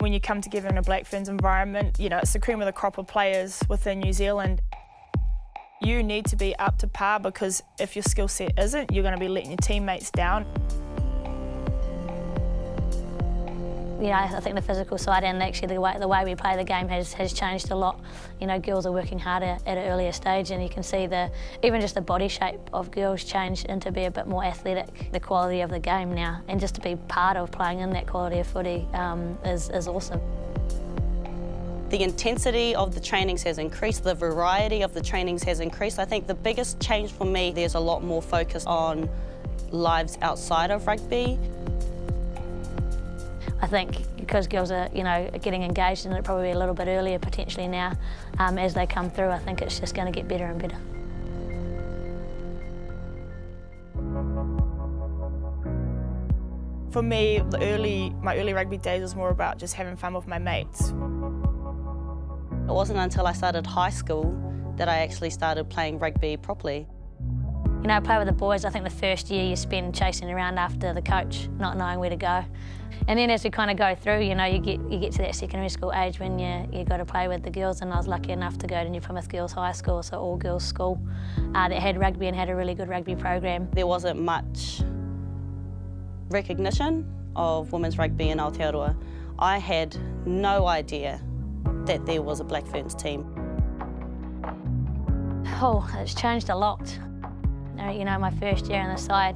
When you come together in a Black Ferns environment, you know, it's the cream of the crop of players within New Zealand. You need to be up to par, because if your skill set isn't, you're going to be letting your teammates down. Yeah, I think the physical side and actually the way we play the game has changed a lot. You know, girls are working harder at an earlier stage, and you can see even just the body shape of girls change into be a bit more athletic. The quality of the game now, and just to be part of playing in that quality of footy is awesome. The intensity of the trainings has increased, the variety of the trainings has increased. I think the biggest change for me, there's a lot more focus on lives outside of rugby. I think because girls are, you know, getting engaged in it probably a little bit earlier potentially now, as they come through, I think it's just going to get better and better. For me, my early rugby days was more about just having fun with my mates. It wasn't until I started high school that I actually started playing rugby properly. You know, play with the boys, I think the first year you spend chasing around after the coach, not knowing where to go. And then as we kind of go through, you know, you get to that secondary school age when you got to play with the girls, and I was lucky enough to go to New Plymouth Girls High School, so all girls school, that had rugby and had a really good rugby program. There wasn't much recognition of women's rugby in Aotearoa. I had no idea that there was a Black Ferns team. Oh, it's changed a lot. You know, my first year on the side,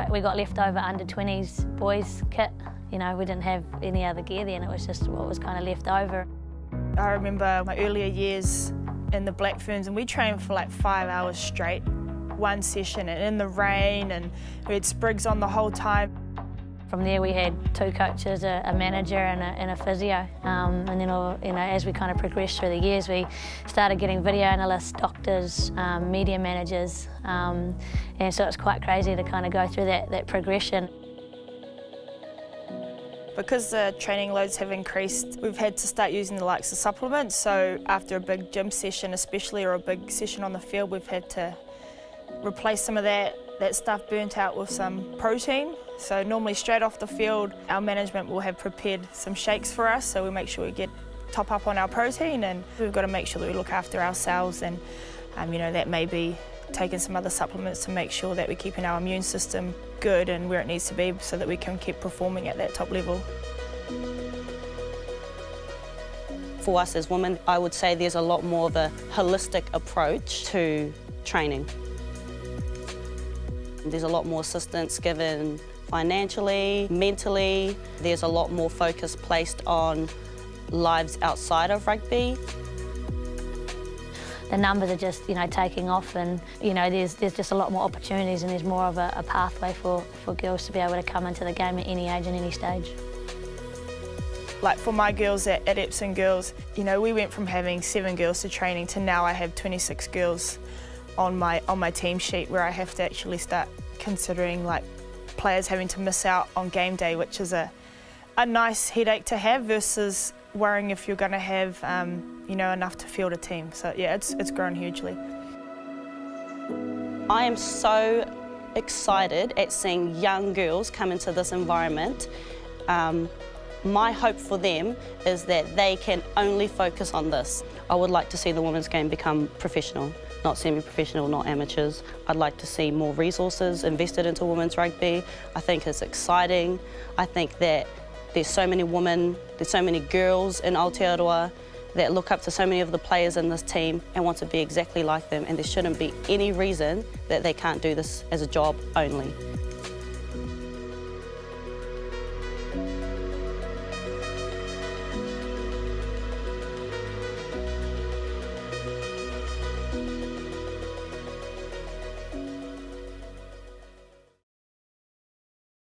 we got leftover under-20s boys kit. You know, we didn't have any other gear then, it was just what was kind of left over. I remember my earlier years in the Black Ferns, and we trained for like 5 hours straight, one session, and in the rain, and we had sprigs on the whole time. From there we had 2 coaches, a manager and a physio, and then you know, as we kind of progressed through the years, we started getting video analysts, doctors, media managers, and so it's quite crazy to kind of go through that progression. Because the training loads have increased, we've had to start using the likes of supplements, so after a big gym session especially, or a big session on the field, we've had to replace some of that stuff burnt out with some protein. So normally straight off the field, our management will have prepared some shakes for us, so we make sure we top up on our protein, and we've got to make sure that we look after ourselves, and you know, that may be taking some other supplements to make sure that we're keeping our immune system good and where it needs to be, so that we can keep performing at that top level. For us as women, I would say there's a lot more of a holistic approach to training. There's a lot more assistance given financially, mentally. There's a lot more focus placed on lives outside of rugby. The numbers are just, you know, taking off, and you know, there's just a lot more opportunities, and there's more of a pathway for girls to be able to come into the game at any age and any stage. Like for my girls at Epsom Girls, you know, we went from having 7 girls to training to now I have 26 girls on my team sheet, where I have to actually start considering like players having to miss out on game day, which is a nice headache to have, versus worrying if you're going to have you know, enough to field a team. So yeah, it's grown hugely. I am so excited at seeing young girls come into this environment. My hope for them is that they can only focus on this. I would like to see the women's game become professional, not semi-professional, not amateurs. I'd like to see more resources invested into women's rugby. I think it's exciting. I think that there's so many women, there's so many girls in Aotearoa that look up to so many of the players in this team and want to be exactly like them, and there shouldn't be any reason that they can't do this as a job only.